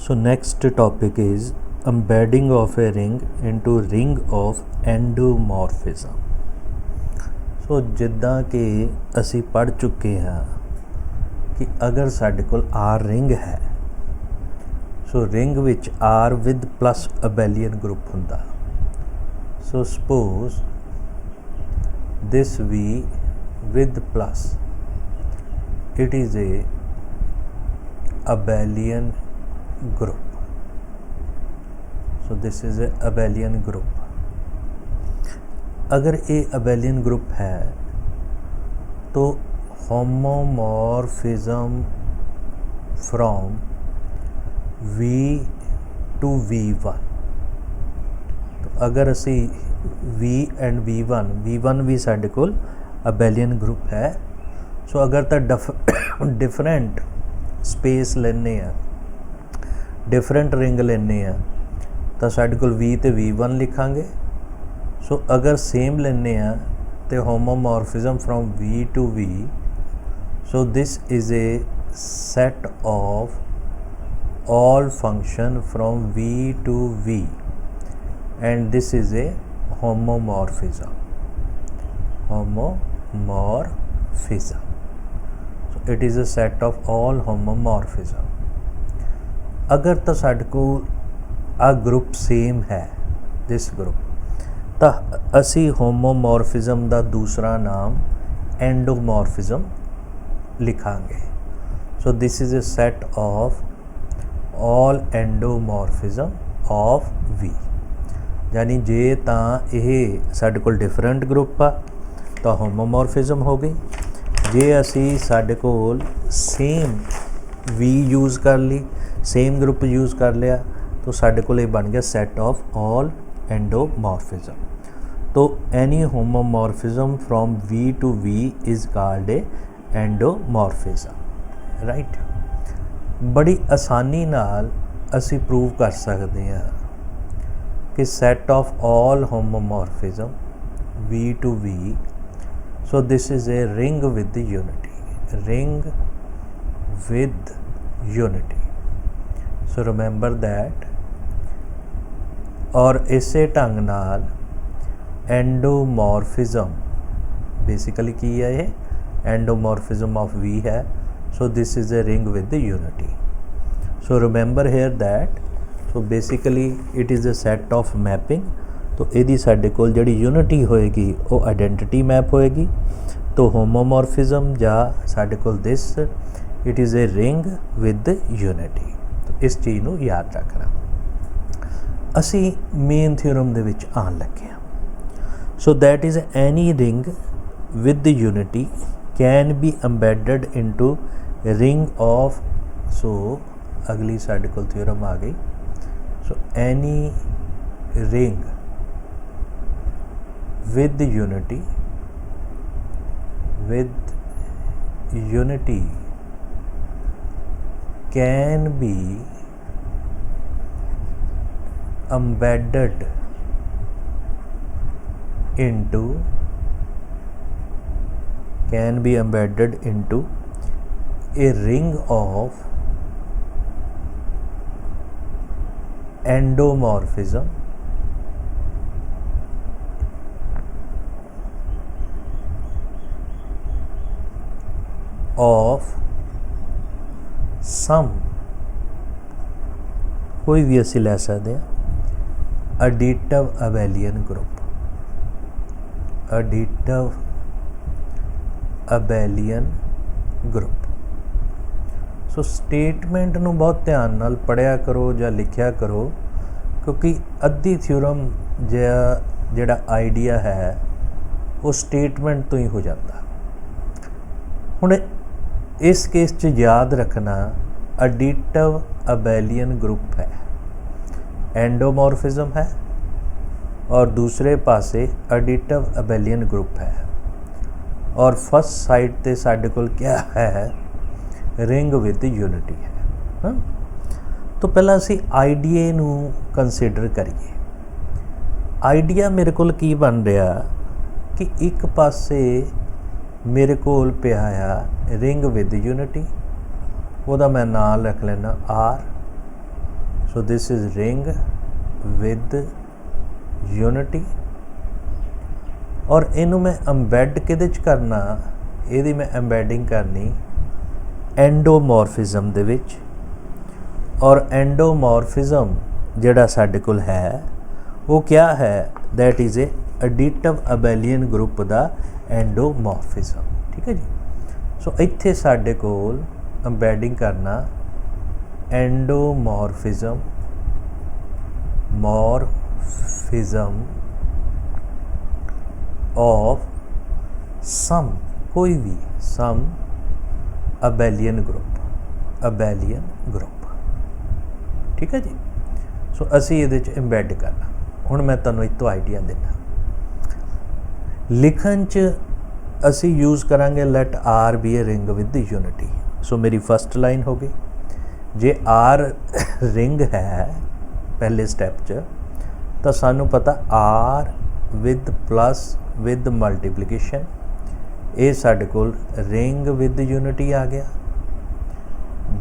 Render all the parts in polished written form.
So next topic is embedding of a ring into ring of endomorphism. So ਜਿੱਦਾਂ ਕਿ ਅਸੀਂ ਪੜ੍ਹ ਚੁੱਕੇ ਹਾਂ ਕਿ ਅਗਰ ਸਾਡੇ ਕੋਲ R ਰਿੰਗ ਹੈ ਸੋ ਰਿੰਗ ਵਿੱਚ R with plus abelian group ਹੁੰਦਾ. So suppose this V with plus, it is a abelian group. So this is a abelian group. अगर ये abelian group है तो homomorphism from V to V1. तो अगर असी V and V1 भी साढ़े कोल abelian group है. सो अगर तो डिफरेंट स्पेस लेने आ डिफरेंट रिंग लेने आ तो साढ़े कोल V ते V1 लिखांगे. सो अगर सेम लेने आ तो homomorphism from V to V. So this is A set of all function from V to V, and this is a homomorphism. So it is a set of all homomorphism. अगर तो साढ़े को आ group same है this group तो असी homomorphism का दूसरा नाम एंडोमॉर्फिज्म लिखांगे. So this is a set of all endomorphism of V. यानी जे ਤਾਂ ਇਹ ਸਾਡੇ ਕੋਲ डिफरेंट ग्रुप आ तो होमोमॉर्फिज्म हो गई. जे असी ਸਾਡੇ ਕੋਲ सेम V यूज़ कर ली सेम ग्रुप यूज़ कर लिया तो ਸਾਡੇ ਕੋਲ ਇਹ बन गया सेट ऑफ all endomorphism. तो any homomorphism from V to V is called a endomorphism, right? बड़ी आसानी नाल असी प्रूव कर सकते हैं कि set of all homomorphism V to V. So this is a ring with unity. So remember that. और इसे ढंग नाल एंडोमॉर्फिज्म बेसिकली की है ये एंडोमॉर्फिज्म ऑफ V है. So this is a ring with the unity. So remember here that so basically it is a set of mapping. तो यदि साढ़े कोल जड़ी यूनिटी होएगी वो आइडेंटिटी मैप होएगी. तो होमोमॉर्फिज्म या साढ़े कोल this it is a ring with unity. तो इस चीज़ नूं याद रखना. असी मेन थ्योरम दे विच आन लगे हां. So that is any ring with unity can be embedded into ring of. So अगली साढ़े कोल थ्योरम आ गई. So any ring with unity can be embedded into a ring of endomorphism of some कोई भी असी लै सकते हैं additive abelian group. So statement नूं बहुत ध्यान नाल पढ़िया करो या लिखिया करो क्योंकि अद्धी थ्योरम जिहड़ा आइडिया है वो स्टेटमेंट तो ही हो जाता. हुण इस केस च याद रखना additive abelian ग्रुप है एंडोमॉर्फिज्म है और दूसरे पासे एडिटिव अबेलियन ग्रुप है. और फर्स्ट साइड ते साढ़े कोल क्या है रिंग विद यूनिटी है. हाँ तो पहला असी आइडिया नू कंसीडर करिए. आइडिया मेरे कोल की बन रहा कि एक पासे मेरे कोल पिया आ रिंग विद यूनिटी, ਉਹਦਾ मैं नाम रख लेना R. So this is ring with unity. और इनू मैं अंबैड किहदे च करना, इहदी मैं अंबैडिंग करनी एंडोमॉर्फिज्म दे विच। और एंडोमॉर्फिज्म जिहड़ा साडे कोल है वो क्या है, that is a additive abelian group दा एंडोमॉर्फिज्म। ठीक है जी। सो इत्थे साडे कोल अंबैडिंग करना एंडोमॉर्फिज्म ऑफ सम, कोई भी सम अबेलियन ग्रुप। ठीक है जी। सो असी ये इंबैड करना। हुण मैं तुहानूं इस तो आइडिया देना। लिखण च असी यूज़ करांगे let R be a ring with unity. So मेरी फर्स्ट लाइन हो गई। जे आर रिंग है पहले स्टैप च, तो सानू पता R with plus with multiplication, ये साडे कोल रिंग विद यूनिटी आ गया।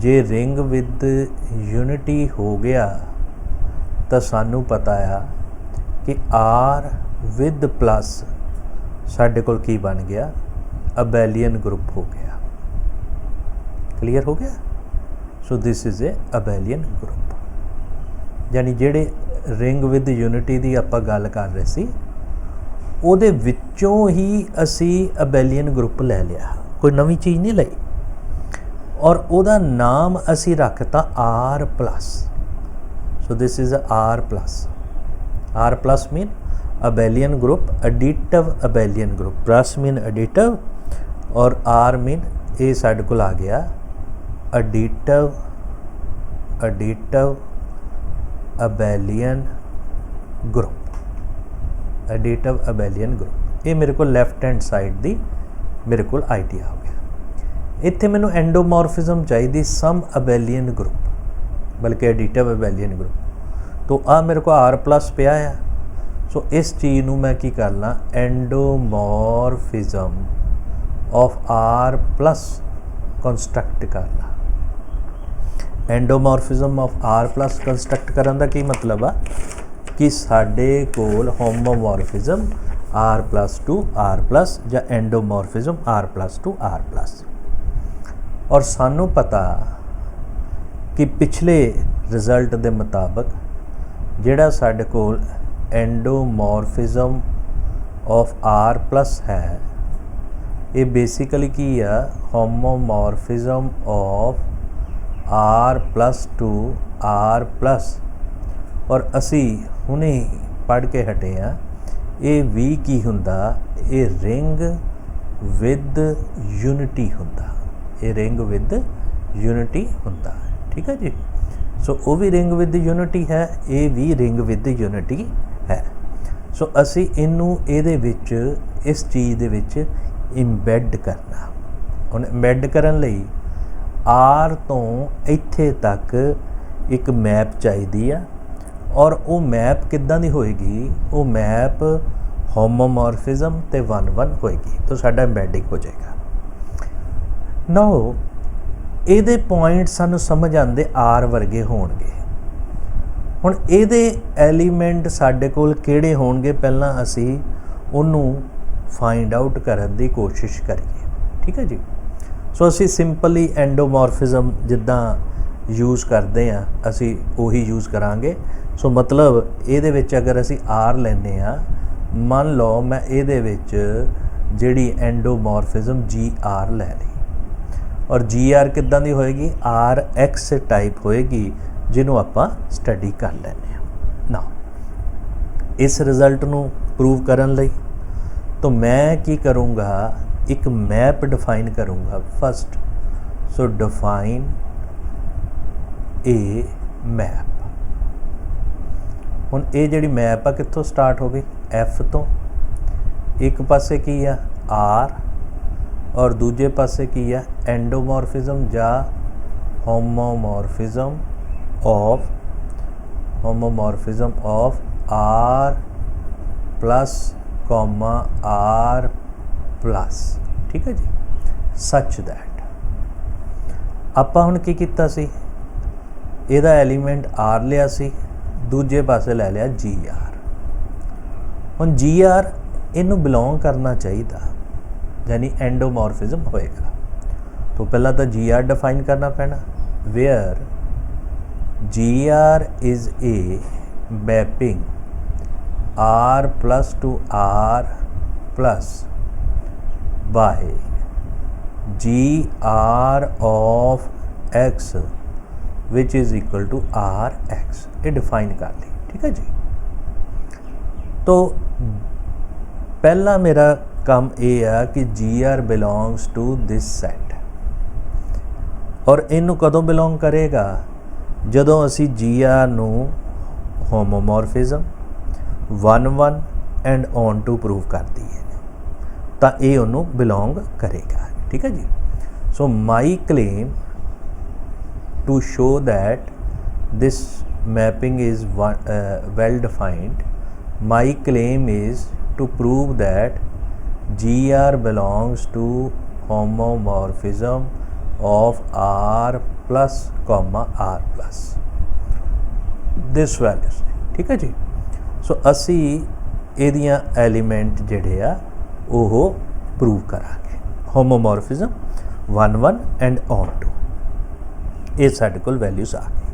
जे रिंग विद यूनिटी हो गया तो सानू पता आ कि आर विद प्लस साडे कोल की बन गया, अबेलियन ग्रुप हो गया। क्लीयर हो गया। सो this is A abelian group. यानी जेड़े रिंग विद यूनिटी की आपां गल कर रहे सी, ਉਹਦੇ ਵਿੱਚੋਂ ही असी अबेलियन ग्रुप लै लिया, कोई नवी चीज़ नहीं लई। और ਉਹਦਾ नाम असी रखता R plus. So this is R plus. R plus mean abelian group, additive abelian group. Plus mean additive और आर मीन ये साडे कोल आ गया additive abelian group. Additive abelian group, ये मेरे को लैफ्ट हैंड साइड दी मेरे को आइडिया हो गया। इत्थे मैनू एंडोमॉर्फिज्म चाहिए सम अबेलियन ग्रुप, बल्कि एडिटिव अबेलियन ग्रुप। तो आ मेरे को आर प्लस पिया है। सो इस चीज़ नू मैं की करना, endomorphism of R plus construct करना। Endomorphism of R plus construct करन दा की मतलब आ कि साडे कोल homomorphism R plus to R plus या endomorphism R plus to R plus. और सानू पता कि पिछले रिजल्ट के मुताबिक जिहड़ा साडे कोल एंडोमॉर्फिज्म ऑफ आर प्लस है, ये बेसिकली की है homomorphism of R plus to R plus. और असी हुणे पढ़ के हटे हैं, ये भी की हुंदा, ये रिंग विद यूनिटी हुंदा, ये रिंग विद यूनिटी हुंदा। ठीक है जी। सो वो भी रिंग विद यूनिटी है, ये भी रिंग विद यूनिटी है। सो असी इनू इहदे विच इस चीज़ दे विच इंबैड करना। हुण इंबैड करन लई आर तो इत्थे तक एक मैप चाहिदी आ। और वो मैप किद्दां दी होएगी, वो मैप होमोमॉर्फिज्म ते 1-1 होएगी। तो साडा इंबैडिंग हो जाएगा। नाउ ਇਹਦੇ पॉइंट सानू समझ आते आर वर्गे होणगे। हुण ਇਹਦੇ एलीमेंट साडे कोल किहड़े होणगे, पहलां असी उहनूं फाइंड आउट करन दी कोशिश करिए। ठीक है जी। सो असी सिंपली एंडोमॉर्फिज्म जिद्दां यूज़ करते हैं असी उही यूज़ करांगे। सो मतलब ਇਹਦੇ ਵਿੱਚ अगर असी आर लैने आ, मान लो मैं ਇਹਦੇ ਵਿੱਚ ਜਿਹੜੀ एंडोमॉर्फिज्म जी आर लै ली। और जी आर किद्दां दी होएगी, आर एक्स टाइप होएगी, जिन्हों आपां स्टडी कर लैने ना। इस रिजल्ट नूं प्रूव करन लई तो मैं की करूँगा, एक मैप डिफाइन करूँगा first. So define a map. हुण ये जिहड़ी मैप आ कित्थों स्टार्ट हो गई, एफ तो। एक पासे की आ आर और दूजे पासे की आ एंडोमॉर्फिज्म या homomorphism of R plus comma R plus. ठीक है जी। सच दैट आपां हुण की कीता सी, ਇਹਦਾ ਐਲੀਮੈਂਟ ਆਰ ਲਿਆ ਸੀ, ਦੂਜੇ ਪਾਸੇ ਲੈ ਲਿਆ ਜੀ ਆਰ। ਹੁਣ ਜੀ ਆਰ ਇਹਨੂੰ ਬਿਲੋਂਗ ਕਰਨਾ ਚਾਹੀਦਾ, यानी एंडोमॉर्फिज्म होएगा। तो पहला तो जी आर डिफाइन करना पैना, where G R is a mapping R plus to R plus by G R of x which is equal to R x. ये डिफाइन कर ली, ठीक है जी। तो पहला मेरा काम यह है कि G R belongs to this set, और इनू कदों बिलोंग करेगा जदों असी जी आर नू homomorphism 1 1 and onto prove कर दीए तो ये उन्होंने बिलोंग करेगा, ठीक है जी। So my claim to show that this mapping is well defined, my claim is to prove that GR belongs to homomorphism of R plus comma R plus this values, ठीक है जी। सो असी ਇਹਦੀਆਂ एलिमेंट ਜਿਹੜੇ ਆ ਉਹ प्रूव करांगे, homomorphism 1 1 and on to, ਇਹ ਸਾਡੇ ਕੋਲ वैल्यूज आ गई।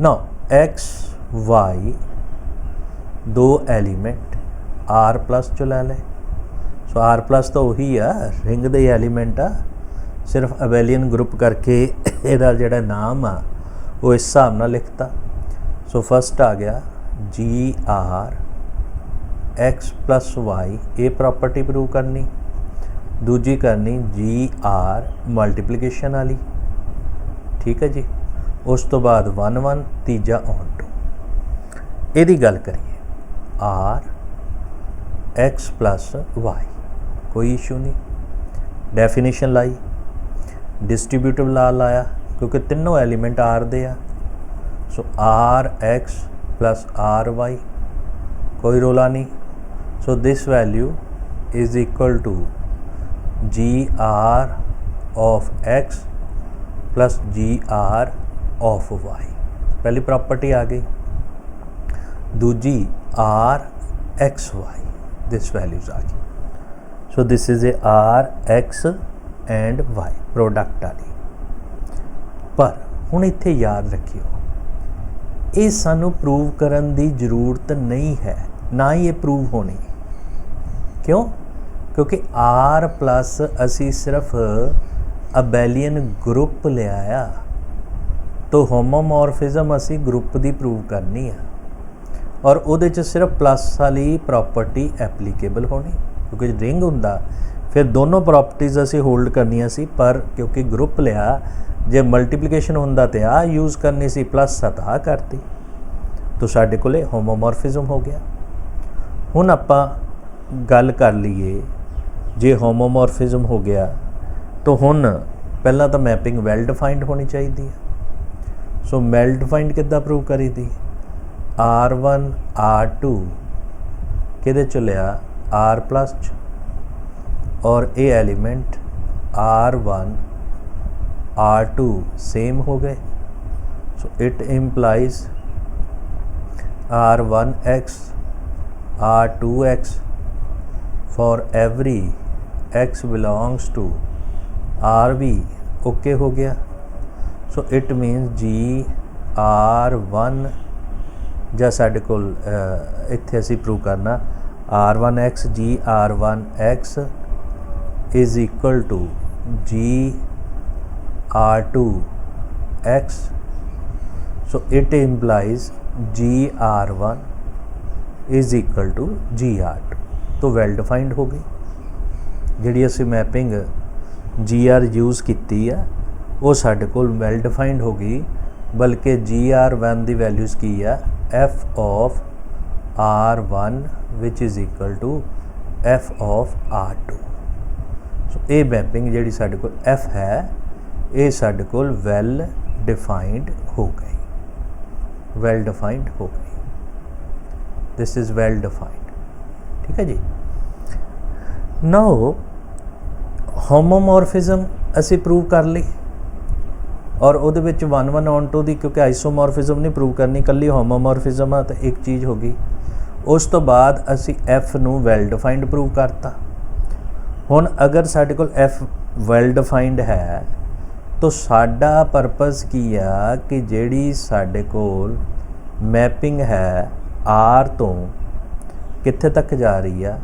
नाउ x y दो एलिमेंट आर प्लस चो लै लें। सो आर प्लस तो वही आ, रिंग दे एलीमेंट आ, सिर्फ अबेलियन ग्रुप करके ਇਹਦਾ ਜਿਹੜਾ नाम आ वो इस हिसाब नाल लिखता। सो फस्ट आ गया जी आर एक्स प्लस वाई, ये प्रॉपर्टी प्रूव करनी। दूजी करनी जी आर मल्टीप्लीकेशन वाली, ठीक है जी। उस तो बाद 1 1, तीजा ऑन टू। ਇਹਦੀ ਗੱਲ करिए आर एक्स प्लस वाई, कोई इशू नहीं। डेफिनेशन लाई, डिस्ट्रीब्यूटिव ला लाया क्योंकि तीनों एलीमेंट आर दे आ। So R X plus R Y, कोई रोला नहीं। So this value is equal to G R of X plus G R of Y. पहली प्रॉपर्टी आ गई। दूजी R X Y, this values आ गई। So this is a R X and Y product वाली। पर हुण इत्थे याद रखियो, ये सानू प्रूव करन दी जरूरत नहीं है, ना ही ये प्रूव होनी। क्यों? क्योंकि आर प्लस असी सिर्फ अबेलियन ग्रुप लिया, तो होमोमॉर्फिज्म असी ग्रुप दी प्रूव करनी है, और उहदे च सिर्फ प्लस वाली प्रॉपर्टी एप्लीकेबल होनी, क्योंकि रिंग हुंदा फिर दोनों प्रॉपर्टीज़ असी होल्ड करनियां सी। पर क्योंकि ग्रुप लिया, जे मल्टीप्लीकेशन हुंदा तो आ यूज़ करनी सी, प्लस सता करती, तो साडे कोले होमोमॉर्फिज्म हो गया। हुण आपां गल कर लीए, जे होमोमॉर्फिज्म हो गया तो हुण पहला तो मैपिंग वैल डिफाइंड होनी चाहिए। सो वैल डिफाइंड किद्दां प्रूव करी दी? R1 R2 किहदे चो लिया? R प्लस च, और ये एलिमेंट R1 R2 सेम हो गए। So it implies R1x R2x for every x belongs to RB, okay हो गया। So it means ji R1 ਜਾਂ ਸਾਡੇ ਕੋਲ ਇੱਥੇ ਅਸੀਂ ਪ੍ਰੂਵ ਕਰਨਾ R1x G R1x is equal to G R2x। So it implies G R1 is equal to G R2। तो well defined हो गई। जिहड़ी असी मैपिंग जी आर यूज़ की है वो साडे कोल वैल डिफाइंड हो गई। बल्कि जी R1 की वैल्यूज़ की है f of R1 which is equal to f of R2। सो ये मैपिंग जी साडे कोल f है, ये साडे कोल वैल डिफाइंड हो गई, वैल डिफाइंड हो गई। दिस इज़ वैल डिफाइंड, ठीक है जी। नाउ होमोमॉर्फिज्म असी प्रूव कर ली, और ਉਹਦੇ ਵਿੱਚ 1 1 ऑन टू ਦੀ ਕਿਉਂਕਿ ਆਈਸੋਮੋਰਫਿਜ਼ਮ ਨਹੀਂ ਪ੍ਰੂਵ ਕਰਨੀ, ਇਕੱਲੀ ਹੋਮੋਮੋਰਫਿਜ਼ਮ ਆ ਤਾਂ ਇੱਕ ਚੀਜ਼ ਹੋ ਗਈ। ਉਸ ਤੋਂ ਬਾਅਦ ਅਸੀਂ ਐਫ ਨੂੰ ਵੈਲ ਡਿਫਾਈਨਡ ਪ੍ਰੂਵ ਕਰਤਾ। ਹੁਣ ਅਗਰ ਸਾਡੇ ਕੋਲ ਐਫ ਵੈਲ ਡਿਫਾਈਨਡ ਹੈ ਤਾਂ ਸਾਡਾ ਪਰਪਸ ਕੀ ਆ ਕਿ ਜਿਹੜੀ ਸਾਡੇ ਕੋਲ ਮੈਪਿੰਗ ਹੈ ਆਰ ਤੋਂ ਕਿੱਥੇ ਤੱਕ ਜਾ ਰਹੀ ਆ,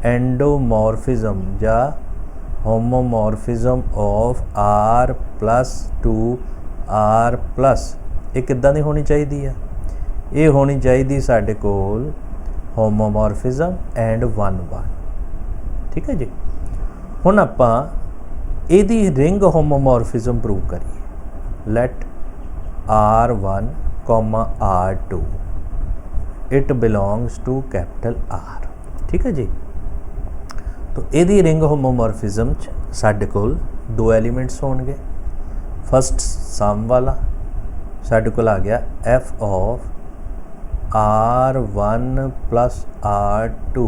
ਐਂਡੋਮੋਰਫਿਜ਼ਮ ਜਾਂ homomorphism of R plus to R plus, ਇਹ ਕਿੱਦਾਂ ਦੀ ਹੋਣੀ ਚਾਹੀਦੀ ਆ? ਇਹ ਹੋਣੀ ਚਾਹੀਦੀ ਸਾਡੇ ਕੋਲ ਹੋਮੋਮੋਰਫਿਜ਼ਮ ਐਂਡ 1 1। ਠੀਕ ਹੈ ਜੀ। ਹੁਣ ਆਪਾਂ ਇਹਦੀ ਰਿੰਗ ਹੋਮੋਮੋਰਫਿਜ਼ਮ ਪ੍ਰੂਵ ਕਰੀਏ। Let R1, R2 it belongs to capital R. ठीक है जी। तो यदि रिंग होमोमोरफिज्म च साडे कोल दो एलीमेंट्स होणगे। फस्ट सम वाला साडे कोल आ गया F of R1 plus R2,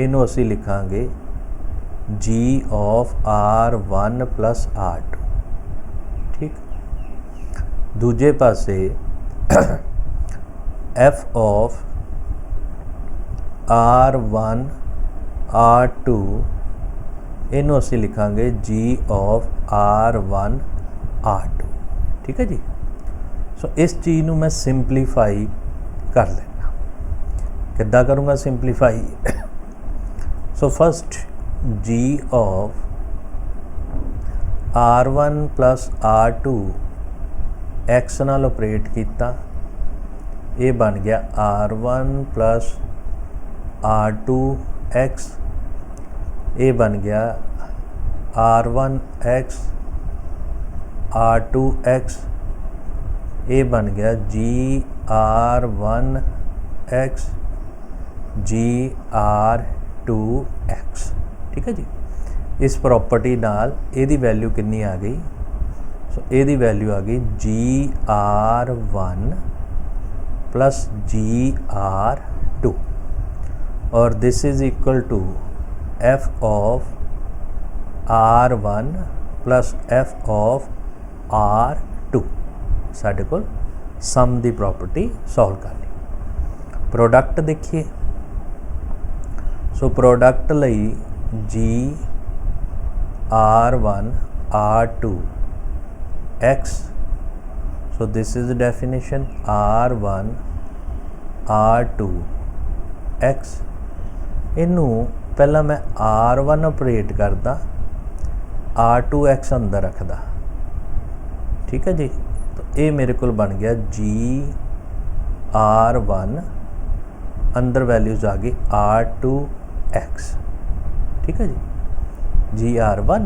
इनू असी लिखांगे G of R1 plus R2। ठीक। दूजे पासे f of R1 R2 इनू असी लिखांगे G of R1 R2। ठीक है जी। सो इस चीज़ नू मैं सिंपलीफाई कर लेना। किद्दां करूँगा simplify? So first G of R1 plus R2 x नाल ऑपरेट किया, ये बन गया R1 प्लस R2 x, ये बन गया R1 x R2 x, ये बन गया G R1 x G R2 x। ठीक है जी। इस प्रॉपर्टी नाल ਇਹਦੀ वैल्यू कितनी आ गई? सो ਇਹਦੀ वैल्यू आ गई G R1 प्लस GR2 और this is equal to F of R1 plus F of R2। साढ़े को सम दी प्रॉपर्टी सॉल्व कर ली। प्रोडक्ट देखिए। सो प्रोडक्ट लई G R1 R2 X, so this is the definition R1 R2 X। इनू पहला मैं R1 operate करदा, R2 X अंदर रखदा। ठीक है जी। तो ये मेरे को बन गया G R1, अंदर वैल्यूज आ गई R2 X। ठीक है जी। G R1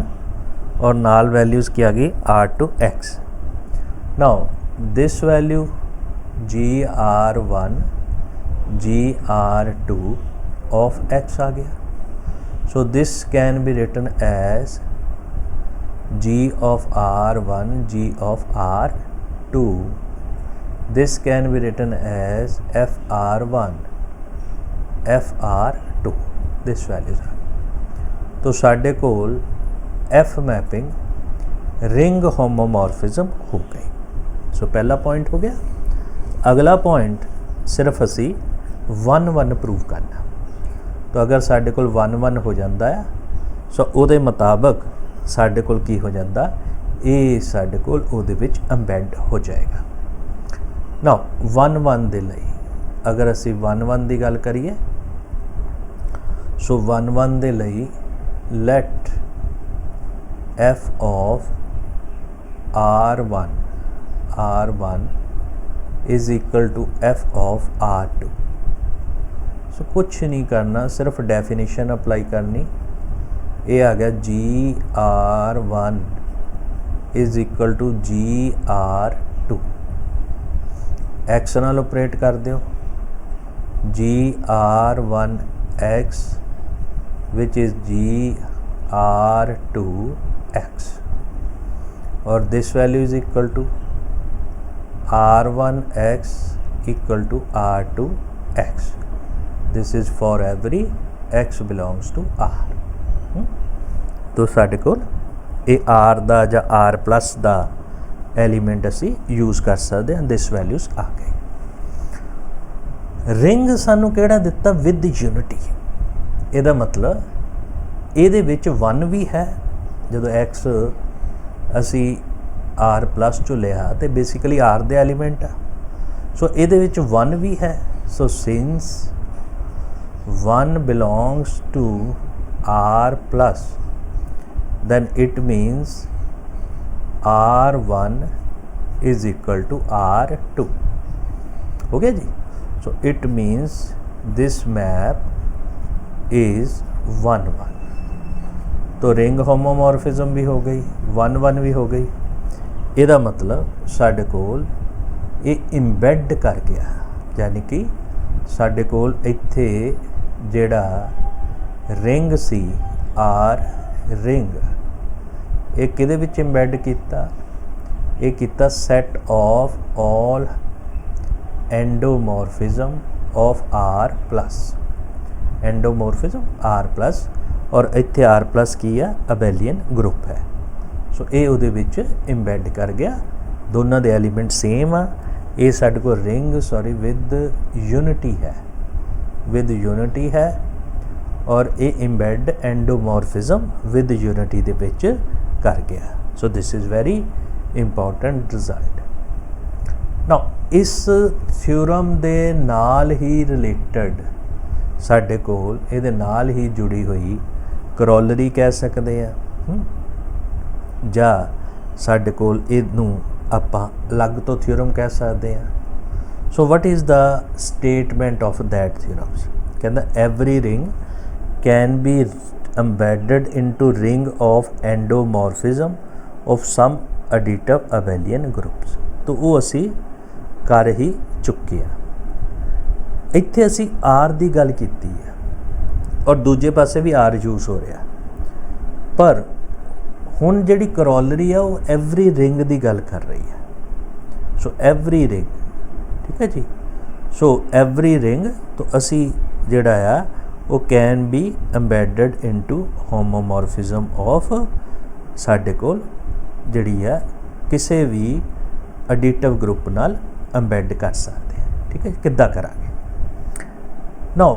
और नाल वैल्यूज की आ गई R2 X। Now this value GR1 GR2 of x आ गया। so this can be written as G of R1 G of R2, this can be written as FR1 FR2, this values are। तो साढ़े कोल F mapping ring homomorphism हो गई। सो पहला point हो गया। अगला point सिर्फ असी 1 1 प्रूव करना। तो अगर साढ़े कोल 1 1 हो जाता है सो उहदे मुताबिक साढ़े कोल की हो जाता, ये साढ़े कोल उहदे विच एम्बेड हो जाएगा। नाउ 1 1 दे लई अगर असी 1 1 दी गल करिए, सो 1 1 दे लई let F of R1 is equal to F of R2। सो कुछ नहीं करना, सिर्फ डेफिनेशन अप्लाई करनी। ये आ गया GR1 is equal to GR2। X नाल ऑपरेट कर दो GR1 X which is GR2 X और this value is equal to R1 X equal to R2 X। This is for every X belongs to R। तो साढ़े को ਇਹ R ਦਾ ਜਾਂ R plus ਦਾ element ਅਸੀਂ ਯੂਜ਼ ਕਰ ਸਕਦੇ ਹਾਂ। ਦਿਸ ਵੈਲਿਊਜ਼ ਆ ਗਏ। ਰਿੰਗ ਸਾਨੂੰ ਕਿਹੜਾ ਦਿੱਤਾ? With unity. ਇਹਦਾ ਮਤਲਬ ਇਹਦੇ ਵਿੱਚ 1 ਵੀ ਹੈ। ਜਦੋਂ x ਅਸੀਂ ਆਰ ਪਲੱਸ 'ਚੋਂ ਲਿਆ ਤੇ ਬੇਸਿਕਲੀ ਆਰ ਦੇ ਐਲੀਮੈਂਟ ਆ, ਸੋ ਇਹਦੇ ਵਿੱਚ 1 ਵੀ ਹੈ। ਸੋ since 1 belongs to R plus, then it means R1 is equal to R2. Okay जी? So it means this map is 1 1. तो रिंग होमोमॉर्फिज्म भी हो गई, 1 1 भी हो गई। ਇਹਦਾ ਮਤਲਬ ਸਾਡੇ ਕੋਲ ਇਹ ਇੰਬੈਡ ਕਰ ਗਿਆ, ਯਾਨੀ ਕਿ ਸਾਡੇ ਕੋਲ ਇੱਥੇ ਜਿਹੜਾ ਰਿੰਗ ਸੀ ਆਰ ਰਿੰਗ, ਇਹ ਕਿਹਦੇ ਵਿੱਚ ਇੰਬੈਡ ਕੀਤਾ? ਇਹ ਕੀਤਾ set of all endomorphism of R plus, endomorphism R plus, और इत्थे आर प्लस की है अबेलियन ग्रुप है। सो ये उहदे विच इंबैड कर गया, दोनों दे एलीमेंट सेम आ। ये साडे कोल रिंग सॉरी विद यूनिटी है, विद यूनिटी है, और ये इंबैड एंडोमॉर्फिज्म विद यूनिटी दे विच कर गया। सो this is very important result. Now इस थ्योरम दे नाल ही रिलेटेड साडे कोल इहदे नाल ही जुड़ी हुई करोलरी कह सकते हैं, जां साडे कोल इहनूं आपां अलग तो थ्योरम कह सकते हैं। So what is the statement of that theorems? कहंदा every ring can be embedded into ring of endomorphism of some additive abelian groups। तो वो असी कर ही चुके हैं। इत्थे असी आर की गल कीती है और दूजे पासे भी आर यूज हो रहा, पर हुण जिहड़ी करोलरी है वो एवरी रिंग की गल कर रही है। सो एवरी रिंग, ठीक है जी। सो एवरी रिंग तो असी जिहड़ा आ वो can be embedded into homomorphism of साडे कोल जिहड़ी है किसी भी एडिटिव ग्रुप नाल एम्बेड कर सकते हैं। ठीक है, किद्दां करांगे? नाउ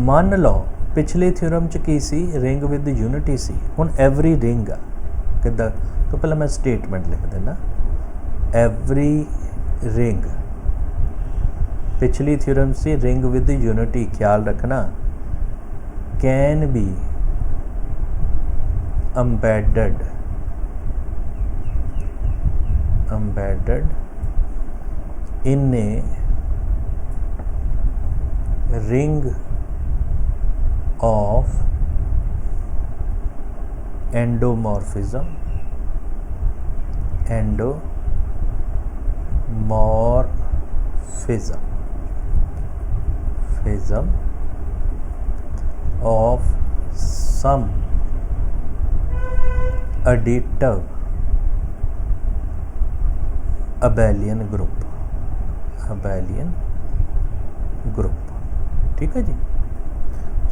मान लो पिछले थ्योरम च की सी, रिंग विद यूनिटी सी, हुण एवरी रिंग आ किद्दां? तो पहले मैं स्टेटमेंट लिख देना, एवरी रिंग, पिछली थ्योरम से रिंग विद यूनिटी, ख्याल रखना, can be embedded in a ring of endomorphism of some additive abelian group, ठीक है जी।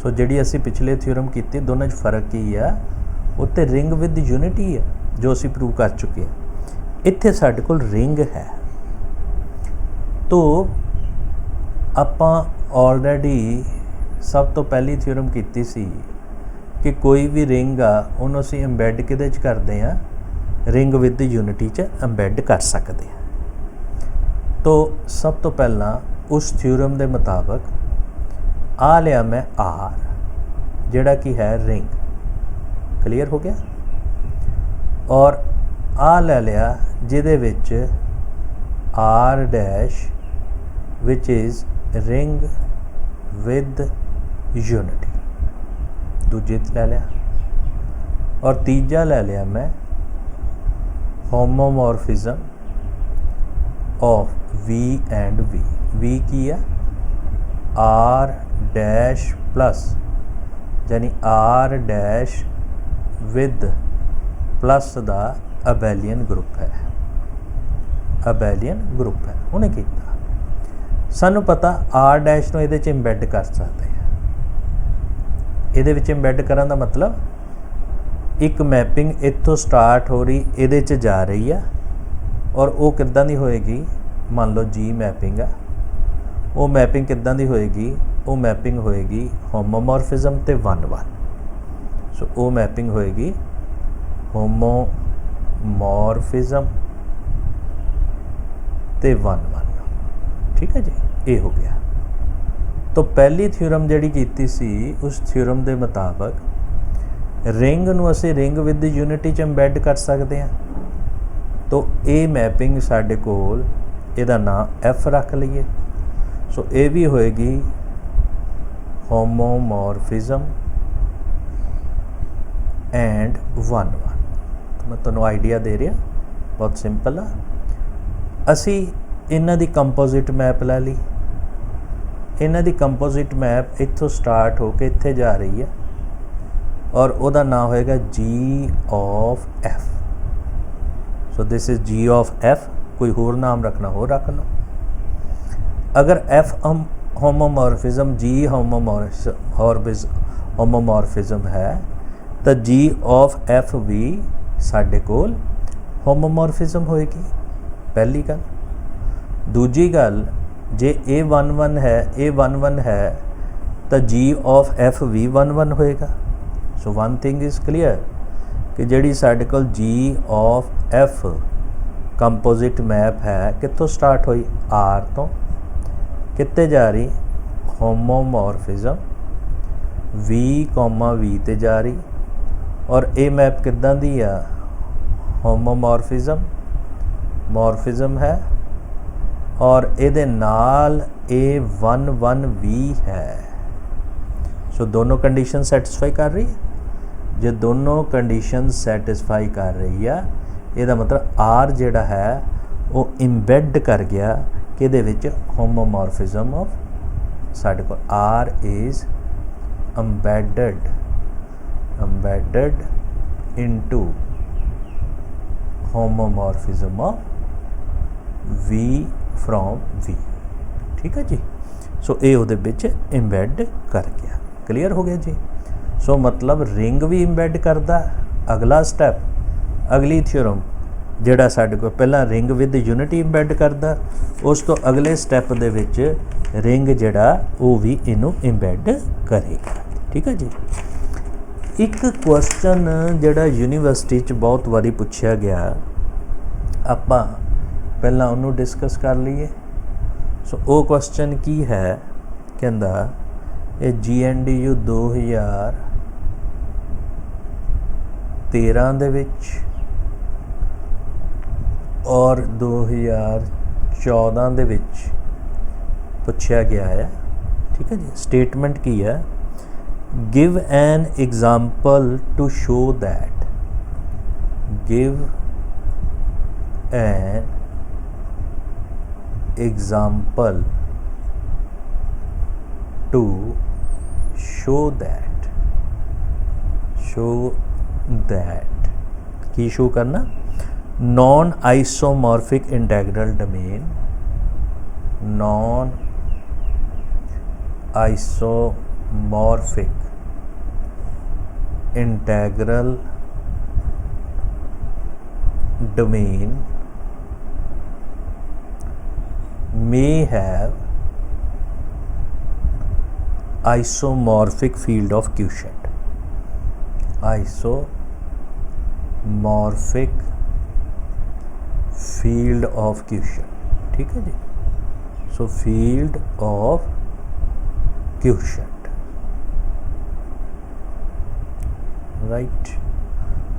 सो जिहड़ी असी पिछले थ्योरम कीती दोनों च फर्क की है, उत्ते रिंग विद यूनिटी है जो असी प्रूव कर चुके हैं। इत्थे साडे कोल रिंग है, तो आपां ऑलरेडी सब तो पहली थ्योरम कीती सी कि कोई भी रिंग आ उन्होंने असीं एम्बैड किहदे च करते हैं, रिंग विद यूनिटी च एम्बैड कर सकते हैं। तो सब तो पहला उस थ्योरम के मुताबिक आ लिया मैं आर जिहड़ा कि है रिंग, क्लीयर हो गया, और आ ले लिया जिहदे विच R dash which is ring with unity, दूजे ले लिया, और तीजा ले लिया मैं homomorphism of V and V. V की है आर डैश प्लस, यानी आर डैश विद प्लस दा अबेलियन ग्रुप है, अबेलियन ग्रुप है। उन्हें किया सानू पता आर डैश नूं इहदे च इंबैड कर सकते हैं। इहदे विच इंबैड करन दा मतलब एक मैपिंग इत्थों स्टार्ट हो रही इहदे च जा रही है और वो किद्दां दी होएगी, मान लो जी मैपिंग है, वो मैपिंग किद्दां दी होएगी, वो मैपिंग होएगी होमोमॉर्फिज्म ते 1-1। सो वो मैपिंग होएगी होमोमॉर्फिज्म ते 1-1। ठीक है जी, ये हो गया। तो पहली थ्योरम जिहड़ी कीती सी उस थ्योरम के मुताबिक रिंग नूं असीं रिंग विद यूनिटी च एम्बैड कर सकते हैं। तो ये मैपिंग साडे कोल इहदा नाम एफ रख लईए। सो ये भी होएगी होमोमॉर्फिज्म एंड 1-1। तो मैं तुहानूं आइडिया दे रहा, बहुत सिंपल आ। असी इन्हां दी कंपोजिट मैप लै ली। इन्हां दी कंपोजिट मैप इत्थों स्टार्ट होके इत्थे जा रही है और उहदा नाम होएगा G of F. So this is G of F. कोई होर नाम रखना हो रख लो। अगर एफ होमोमॉर्फिज्म जी होमोमॉर्फिज्म है तो जी ऑफ एफ भी साडे कोल होमोमॉर्फिज्म होएगी, पहली गल। दूजी गल, जे ए 1-1 है, ए 1-1 है तो जी ऑफ एफ भी 1-1 होएगा। So one thing is clear कि जिहड़ी साडे कोल जी ऑफ एफ कंपोजिट मैप है कित्थों स्टार्ट हुई, आर तो कित्ते जा रही, होमोमॉर्फिज्म वी ते जा रही। और ये मैप किद्दां दी आ, होमोमॉर्फिज्म है और इहदे नाल ए 1-1 भी है। सो दोनों कंडीशन सैटिस्फाई कर रही है। जो दोनों कंडीशन सैटिस्फाई कर रही है, ਇਹਦਾ मतलब आर ਜਿਹੜਾ है वो इंबैड कर गया कि ਇਹਦੇ ਵਿੱਚ होमोमॉर्फिज्म ऑफ ਸਾਡੇ ਕੋਲ R is embedded into homomorphism of V from V। ठीक है जी। सो ये ਉਹਦੇ ਵਿੱਚ इंबैड कर गया। क्लीयर हो गया जी। सो मतलब रिंग भी इंबैड करता। अगला स्टैप, अगली थ्योरम ਜਿਹੜਾ ਸਾਡੇ ਕੋਲ ਪਹਿਲਾਂ रिंग विद यूनिटी इंबैड करता, उस तो अगले स्टैप ਦੇ ਵਿੱਚ रिंग ਜਿਹੜਾ ਉਹ ਵੀ ਇਹਨੂੰ इंबैड करेगा। ठीक है जी। एक क्वेश्चन ਜਿਹੜਾ यूनिवर्सिटी 'ਚ बहुत ਵਾਰੀ ਪੁੱਛਿਆ ਗਿਆ, ਆਪਾਂ ਪਹਿਲਾਂ ਉਹਨੂੰ डिस्कस कर ਲਈਏ। सो वो क्वेश्चन की है, ਕਹਿੰਦਾ ਇਹ GNDU 2013 ਦੇ ਵਿੱਚ और 2014 ਦੇ ਵਿੱਚ ਪੁੱਛਿਆ ਗਿਆ ਹੈ। ठीक है जी। स्टेटमेंट की है, give an example to show that, give an example to show that की शो करना, non isomorphic integral domain, non isomorphic integral domain may have isomorphic field of quotient, isomorphic field of quotient। ठीक है जी। सो field of quotient, right.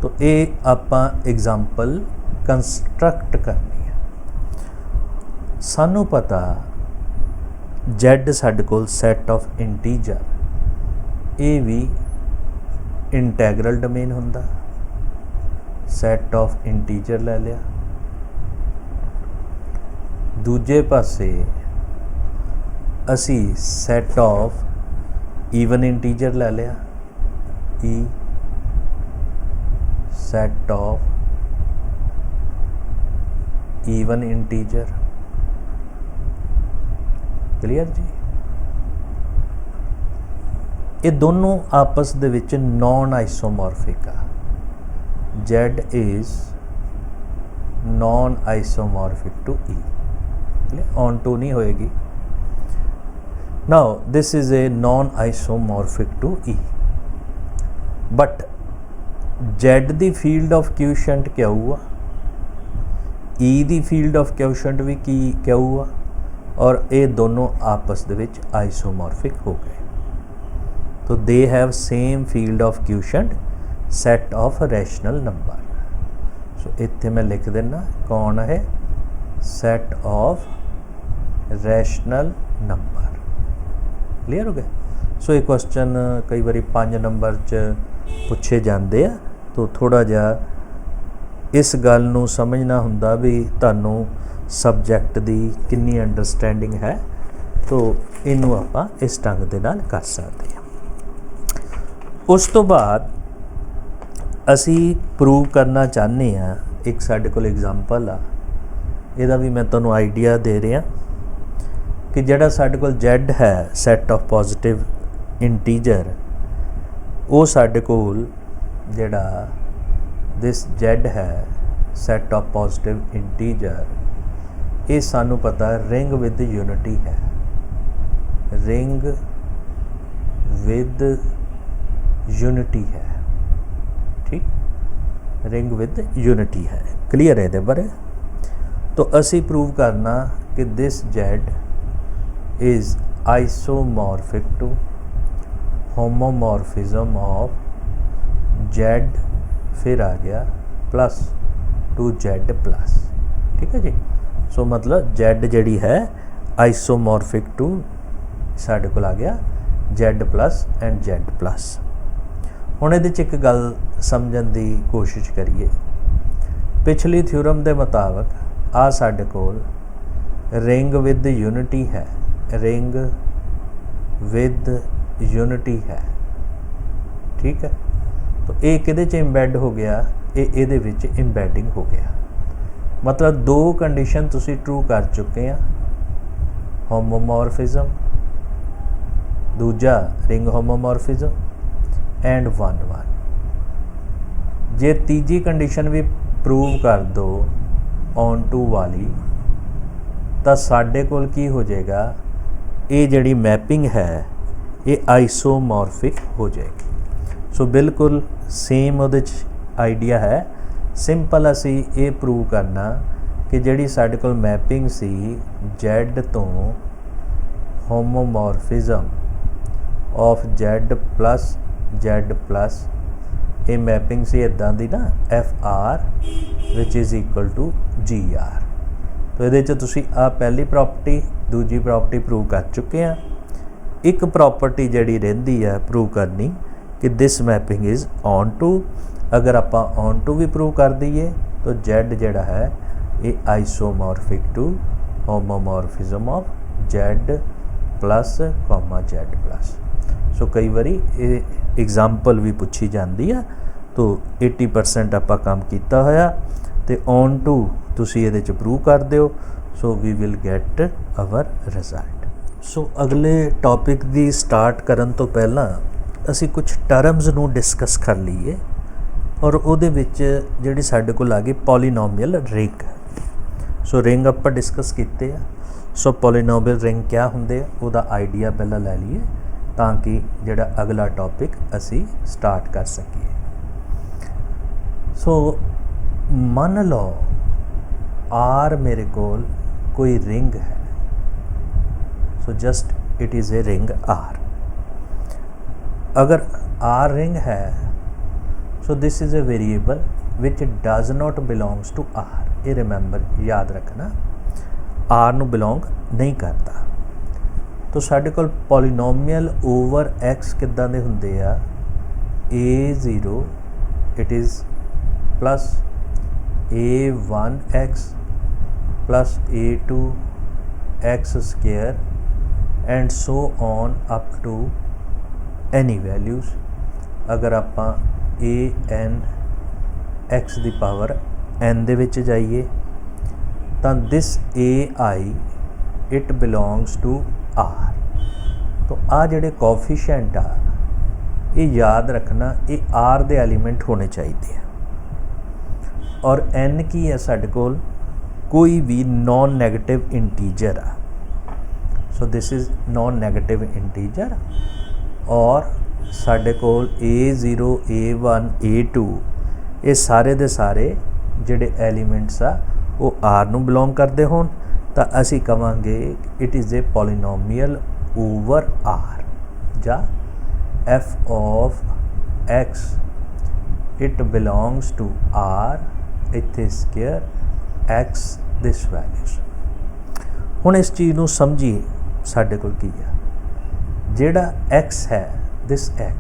तो ये आपां example construct करनी है। सानू पता Z साडे कोल सैट ऑफ इंटीजर, ये भी इंटैग्रल डोमेन हुंदा। सैट ऑफ इंटीजर ले लिया। दूजे पासे असी सैट ऑफ ईवन इंटीजर ले लिया, E set of even integer. Clear जी। ये दोनों आपस दे विच नॉन आइसोमॉर्फिक आ। Z is non isomorphic to E, on to नहीं होएगी. Now this is a non isomorphic to E, but Z the field of क्वेशंट क्या हुआ, E ਦੀ ਫੀਲਡ ਆਫ क्वेशंट भी क्या हुआ, और ये दोनों आपस ਦੇ ਵਿੱਚ आइसोमॉर्फिक हो गए. तो they have same field of quotient set of rational number. So इत्थे मैं लिख देना कौन है, set of rational number. Clear हो गया. सो ये क्वेश्चन कई बार 5 नंबर च पूछे जाते हैं, तो थोड़ा जिहा इस गल नूं समझना हुंदा भी तुहानूं सबजैक्ट दी कितनी अंडरस्टैंडिंग है, तो इनू आपां इस ढंग दे नाल कर सकते हैं. उस तो बाद असी प्रूव करना चाहते हैं, एक साडे कोल एग्जाम्पल आ, इहदा भी मैं तुहानूं आइडिया दे रहा कि जिहड़ा साडे कोल Z है सैट ऑफ पॉजिटिव इंटीजर, वो साडे कोल जिहड़ा दिस Z है सैट ऑफ पॉजिटिव इंटीजर, ये सानू पता रिंग विद यूनिटी है, रिंग विद यूनिटी है. ठीक, रिंग विद यूनिटी है. क्लीयर है ये बारे. तो असी प्रूव करना कि this Z is isomorphic to homomorphism of Z, फिर आ गया प्लस टू Z प्लस. ठीक है जी. सो मतलब Z जड़ी है आइसोमॉर्फिक टू साढ़े को आ गया Z plus and Z plus. हुण इहदे च एक गल समझण दी कोशिश करिए. पिछली थ्योरम के मुताबिक आ साढ़े कोल रिंग विद यूनिटी है, रिंग विद यूनिटी है. ठीक है. तो ये किहदे च इंबैड हो गया, ये विच इंबैडिंग हो गया. मतलब दो कंडीशन तुसी ट्रू कर चुके हैं, होमोमॉर्फिज्म, दूजा रिंग होमोमॉर्फिज्म एंड 1 1. जे तीजी कंडीशन भी प्रूव कर दो ऑन टू वाली, तो साडे कोल की हो जाएगा, ये जिहड़ी मैपिंग है ये आइसोमॉर्फिक हो जाएगी. सो बिल्कुल सेम उहदे च आइडिया है. सिंपल असी ये प्रूव करना कि जिहड़ी साडे कोल मैपिंग सी Z तो होमोमॉर्फिज्म ऑफ Z प्लस ये मैपिंग सी इदां दी ना FR which is equal to GR. तो ये तुसी आ पहली प्रॉपर्टी दूजी प्रॉपर्टी प्रूव कर चुके हैं. एक प्रॉपर्टी जिहड़ी रहिंदी है प्रूव करनी कि this mapping is onto. अगर आप ऑन टू भी प्रूव कर दईए तो Z जिहड़ा है ये isomorphic to homomorphism of Z plus Z plus. So कई बारी ये एग्जाम्पल भी पूछी जाती है, तो 80% आप काम किया होया, तो ऑन टू तुसी ये प्रूव कर दिओ. So we will get our result. So अगले टॉपिक की स्टार्ट करन तो पहला असी कुछ टर्म्स नूं डिस्कस कर लीए, और उहदे विच जिहड़ी साडे कोल आ गई पॉलीनोमियल रिंग. सो रिंग आपां डिस्कस कीते आ. सो पॉलीनोमियल रिंग क्या हुंदे आ उहदा आइडिया पहला लै लीए, ताकि जिहड़ा अगला टॉपिक असी स्टार्ट कर सकीए. सो मान लो R मेरे कोल कोई रिंग है. So just it is a ring R. अगर R रिंग है, so this is a variable which does not belongs to R. ये रिमेंबर याद रखना, R नू बिलोंग नहीं करता. तो साडे कोल पॉलीनोमियल ओवर X किद्दां दे हुंदे आ, A0 it is plus A1X plus A2X square and so on up to any values. अगर आप an x दी पावर n दे विच जाइए तो this AI it belongs to R. तो आ जिहड़े कोफिशिएंट आ ये याद रखना, ये R दे एलीमेंट होने चाहिए. और n की है साढ़े कोल कोई भी नॉन नैगेटिव इंटीजर आ। So this is non negative integer और साढ़े कोल A0 A1 A2 ये सारे दे सारे जिहड़े एलीमेंट्स आ वो R ਨੂੰ बिलोंग करते होण ਤਾਂ ਅਸੀਂ ਕਵਾਂਗੇ it is A polynomial over R ਜਾਂ f of x it belongs to R ਇੱਥੇ ਸਕੇਅਰ x this values। ਹੁਣ ਇਸ ਚੀਜ਼ ਨੂੰ ਸਮਝੀਏ ਸਾਡੇ ਕੋਲ ਕੀ ਆ ਜਿਹੜਾ x ਹੈ this x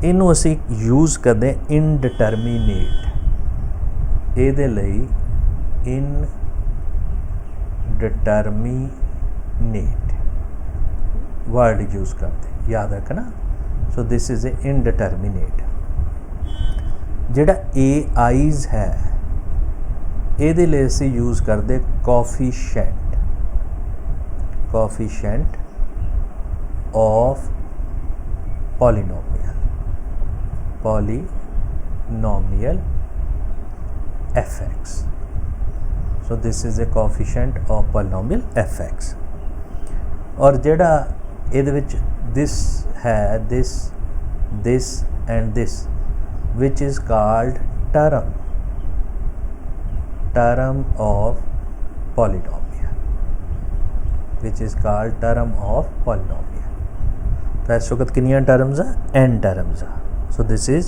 ਇਹਨੂੰ ਅਸੀਂ ਯੂਜ਼ ਕਰਦੇ ਇਨਡਿਟਰਮੀਨੇਟ ਇਹਦੇ ਲਈ इनडिटर्मिनेट वर्ड यूज़ करते याद रखना। सो दिस इज़ ए इनडिटर्मिनेट जिहड़ा AIs है ਇਹਦੇ ਲਈ ਅਸੀਂ यूज़ करते coefficient of polynomial fx। so this is a coefficient of polynomial fx और जेड़ा ਇਹਦੇ ਵਿੱਚ this है this and this which is called term of polynomial तो इस वक्त कितनी टर्म्स आ n टर्म्स आ। so this is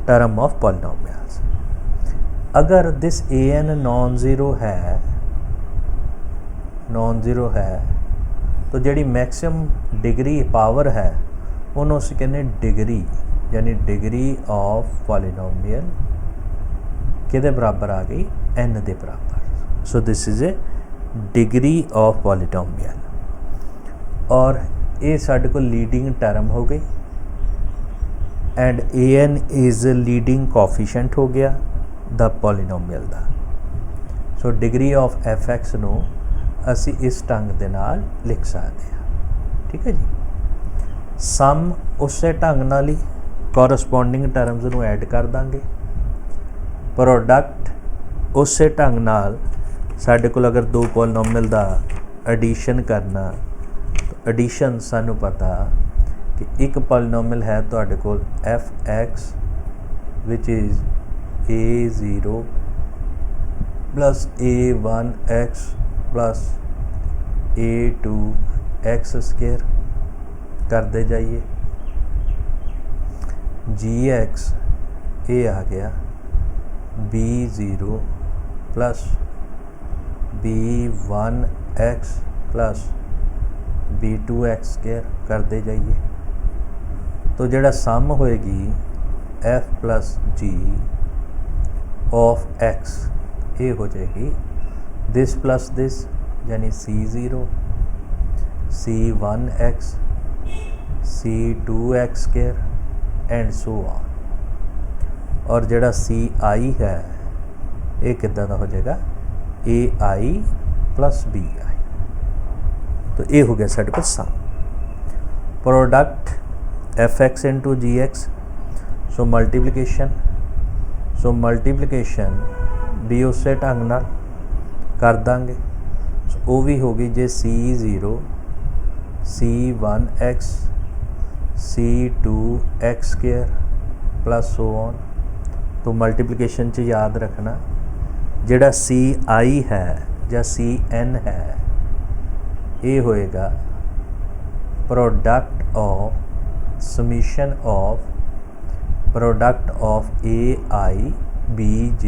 term of polynomials। अगर दिस an नॉन ज़ीरो है तो जी मैक्सिमम डिग्री पावर है उन्होंने असीं कहने डिग्री यानी डिग्री ऑफ पॉलीनोमियल किहदे बराबर आ गई n दे बराबर। सो this is A degree of polynomial और ये साडे कोल लीडिंग टर्म हो गई and an is leading coefficient हो गया द पॉलीनोमियल दा। सो डिग्री ऑफ fx नू असी इस ढंग दे नाल लिख सकते हैं। ठीक है जी। सम उस ढंग नाल ही कोरस्पोंडिंग टर्म्स नू ऐड कर दांगे। प्रोडक्ट उस ढंग नाल साडे कोल अगर दो पॉलीनोमियल दा एडिशन करना तो एडिशन सानू पता कि एक पॉलीनोमियल है तुहाडे कोल fx which is A0 plus A1x plus A2x square करते जाइए gx ये आ गया B0 plus B1x plus B2x square करते जाइए तो जिहड़ा सम होएगी f plus g of x ये हो जाएगी दिस प्लस दिस यानी C0 C1x C2x square and so on और जिहड़ा CI है ये कितना दा हो जाएगा AI प्लस BI। तो ये हो गया साढ़े पास some product fx into gx। So multiplication भी उस ढंग नाल कर देंगे। सो वो भी होगी जे C0 C1x C2x square plus so on. तो मल्टीप्लीकेशन च याद रखना जिहड़ा CI है या CN है ये होएगा product of summation of product of AI BJ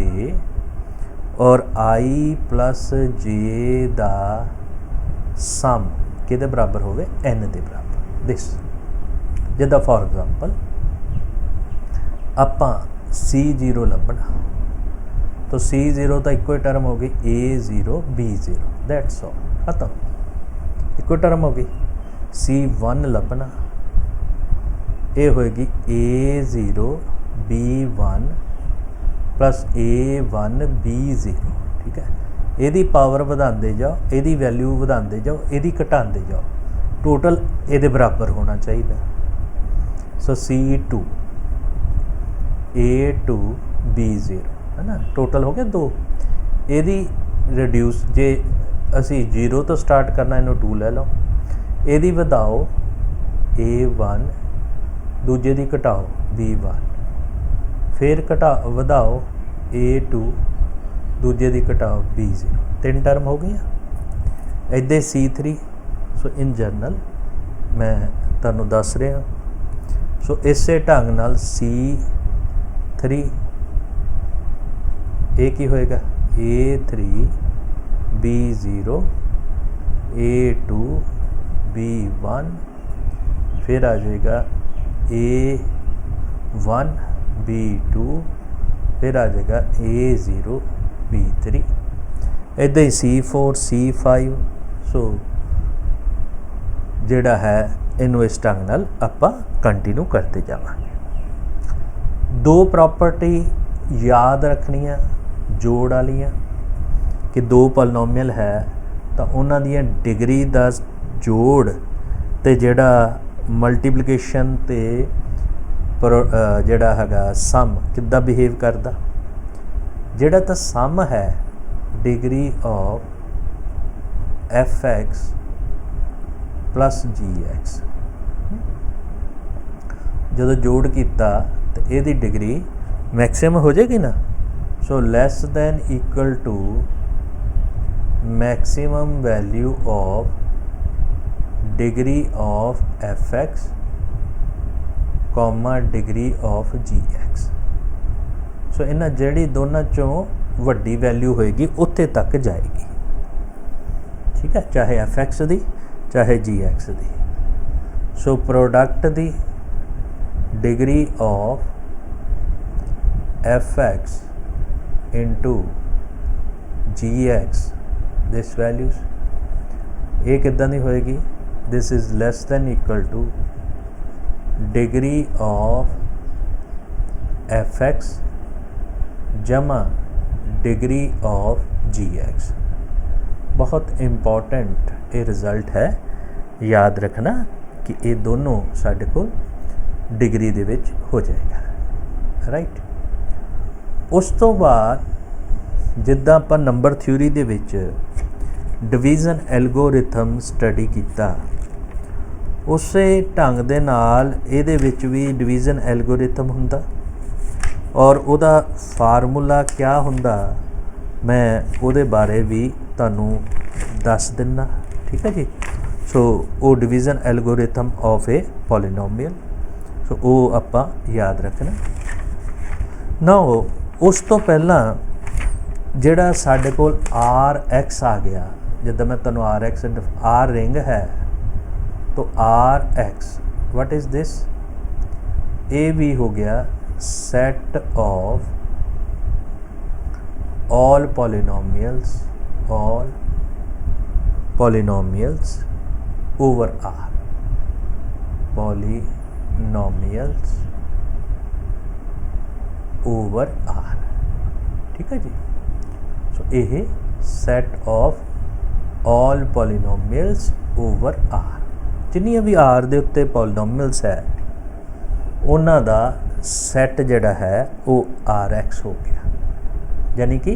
और I प्लस J दा सम किहदे बराबर होवे n दे बराबर। दिस जिद्दां फॉर एग्जांपल आपां C0 लभना तो C0 तो इको टर्म हो गई A0 B0 दैट्स ऑल खत्म इको टर्म हो गई। C1 लभना ये होएगी A0 B1 plus A1 B0। ठीक है यदी पावर बढ़ाते जाओ यदी वैल्यू बढ़ाते जाओ यदी घटाते जाओ टोटल ये बराबर होना चाहिए। सो C2 A2 B0 है ना, टोटल हो गया 2। ਇਹਦੀ रिड्यूस जे असी 0 तो स्टार्ट करना, इनू 2 ले लो, ਇਹਦੀ ਵਧਾਓ A1, दूजे दी घटाओ B1, फिर ਵਧਾਓ A2, दूजे दी घटाओ B0, 3 टर्म हो गई। इदे C3। सो इन जनरल मैं तुहानू दस रहा। सो इसे ढंग नाल C3 ये की होएगा A3 B0 A2 B1, फिर आ जाएगा A1 B2, फिर आ जाएगा A0 B3, इदा ही C4 C5। सो जिहड़ा है इनू इस ढंग नाल आपां कंटिन्यू करते जावांगे। 2 प्रॉपर्टी याद रखनियां जोड़ वालियां कि 2 पॉलीनोमियल है तो उन्हां दियां डिग्री दा जोड़ ते जिहड़ा मल्टीप्लिकेशन ते जिहड़ा हैगा सम किद्दां बिहेव करदा। जिहड़ा तां सम है degree of f(x) plus gx, जो जोड़ किया तो यदी डिग्री मैक्सिमम हो जाएगी ना। So less than equal to maximum value of degree of f(x) comma degree of gx। So इन्हां जिहड़ी दोनों चों वड्डी वैल्यू होएगी उत्थे तक जाएगी, ठीक है, चाहे f(x) दी चाहे gx the. So product the degree of f(x) into gx this values ये किदां दी होएगी, this is lace than equal two degree of f(x) जमा डिग्री ऑफ gx। बहुत इम्पोर्टेंट ये रिज़ल्ट है, याद रखना कि ये दोनों साढ़े को डिग्री दे विच हो जाएगा, राइट। उस तो बाद जिद्दां आपां नंबर थ्योरी दे विच डिवीज़न एल्गोरिथम स्टडी किया, उसे ढंग दे नाल इहदे विच भी डिवीज़न एल्गोरिथम हुंदा और उहदा फार्मूला क्या हुंदा मैं उहदे बारे भी तुहानू दस दिना, ठीक है जी। सो वो division algorithm of a polynomial, so वो आपां याद रखना ना। उस तो पहला जिहड़ा साडे कोल Rx आ गया, जिद्दां मैं तुहानू Rx R रिंग है तो Rx व्हाट इज़ दिस, ए भी हो गया set of all polynomials over R, polynomials over R, ठीक है जी। सो ये set of all polynomials over R, जिन्नियां भी R दे उत्ते पॉलीनोमियल्स है उन्हां दा सैट जिहड़ा है वो Rx हो गया, यानी कि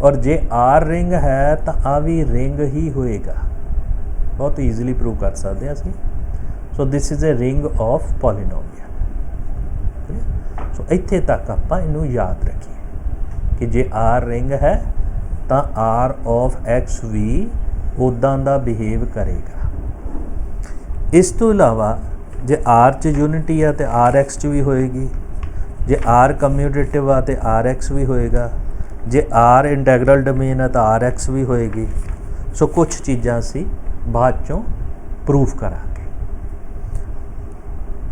और जे R रिंग है तो आ भी रिंग ही होएगा, बहुत ईजिली प्रूव कर सकते हैं असीं। So this is a ring of polynomial. So इत्थे तक आपां इनू याद रखिए कि जे R रिंग है तो R ऑफ X भी उदां दा बिहेव करेगा। इस तो इलावा जे R च यूनिटी है तो Rx च भी होएगी, जे R कम्यूटेटिव है तो Rx भी होएगा, जे R इंटैग्रल डोमेन है तो Rx भी होएगी। सो कुछ चीज़ां असीं बाद चों प्रूफ करांगे।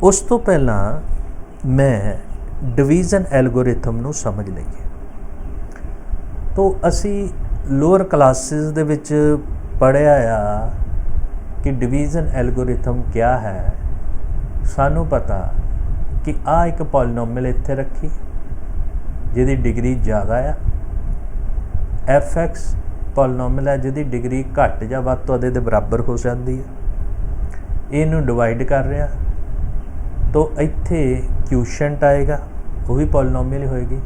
उस तो पहला मैं डिवीज़न एल्गोरिथम नूं समझ लईए। तो असी लोअर क्लासिस दे विच पढ़िया आ कि डिवीज़न एल्गोरिथम क्या है। सानू पता कि आ एक पॉलीनोमियल इत्थे रखी जिहदी डिग्री ज़्यादा आ, f(x) पॉलीनोमियल है जिहदी डिग्री घट जां वध तों दे बराबर हो जाती है। इनू डिवाइड कर रहा तो इत्थे क्यूशेंट आएगा, वो भी पॉलीनोमियल ही होएगी।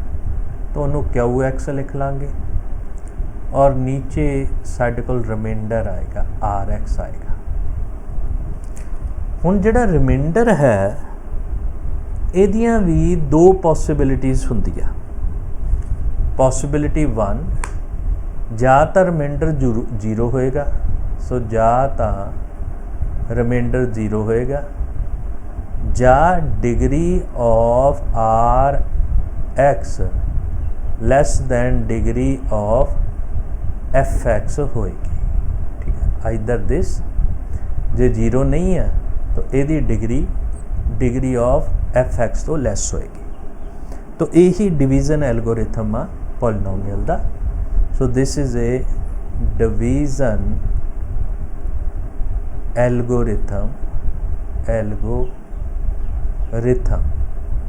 तो ਉਹਨੂੰ QX लिख लांगे और नीचे साडे कोल रिमाइंडर आएगा RX आएगा। हुण जिहड़ा रिमाइंडर है ਇਹਦੀਆਂ भी दो पॉसिबिलिटीज़ ਹੁੰਦੀਆਂ। पॉसिबिलिटी 1 ਜਾਂ ਤਾਂ रिमाइंडर 0 होएगा, सो ਜਾਂ ਤਾਂ रिमाइंडर 0 होएगा, ਜਾਂ degree of RX less than degree of FX होएगी। ठीक है, आइदर दिस, जे 0 नहीं है तो यदी डिग्री ऑफ FX तो लैस होएगी। तो यही डिवीजन एल्गोरिथम आ पॉलिनोमियल दा। सो this is A division algorithm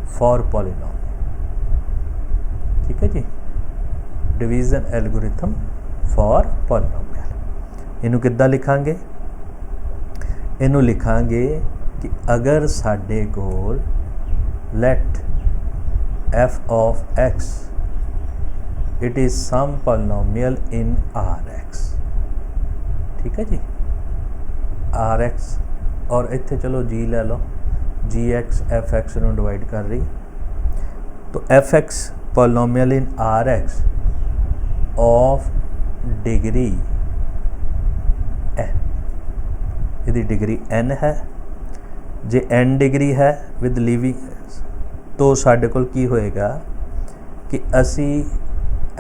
for polynomial. ठीक है जी, डिवीजन एल्गोरिथम फॉर पॉलिनोमियल। इनू किद्दां लिखांगे? इनू लिखांगे कि अगर साडे कोल let f of x it is some polynomial in Rx। ठीक है जी, Rx और इत्थे चलो g ले लो, gx fx ਨੂੰ डिवाइड कर रही, तो fx polynomial in Rx of degree n, यदि डिग्री n है, जे n डिग्री है विद लिविंग तो साडे कोल की होएगा कि असी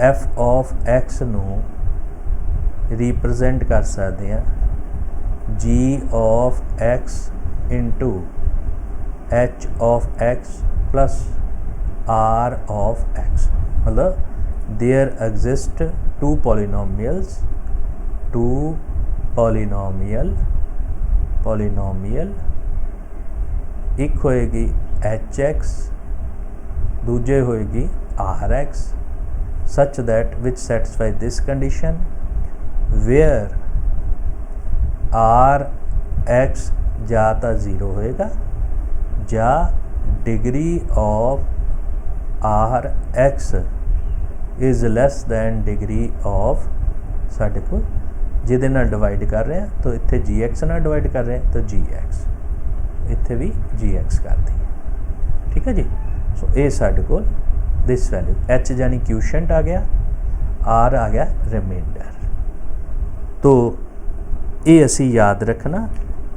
f ऑफ x नूं रिप्रजेंट कर सकते हैं g of x into h of x plus r of x। मतलब देयर एग्जिस्ट टू पॉलिनोमियल एक होएगी hx, दूजे होएगी Rx, such that which satisfy this condition where Rx या तो 0 होएगा या degree of Rx is less than degree of साडे कोल जिहदे नाल डिवाइड कर रहे हैं, तो इत्थे gx नाल डिवाइड कर रहे हैं तो gx, इत्थे भी gx कर दी। ठीक है जी। सो ये साडे कोल दिस वैल्यू h यानी क्यूशेंट आ गया, r आ गया रिमाइंडर। तो ये असी याद रखना,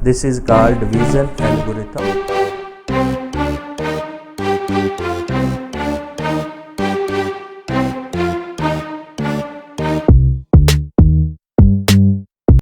this is called division algorithm.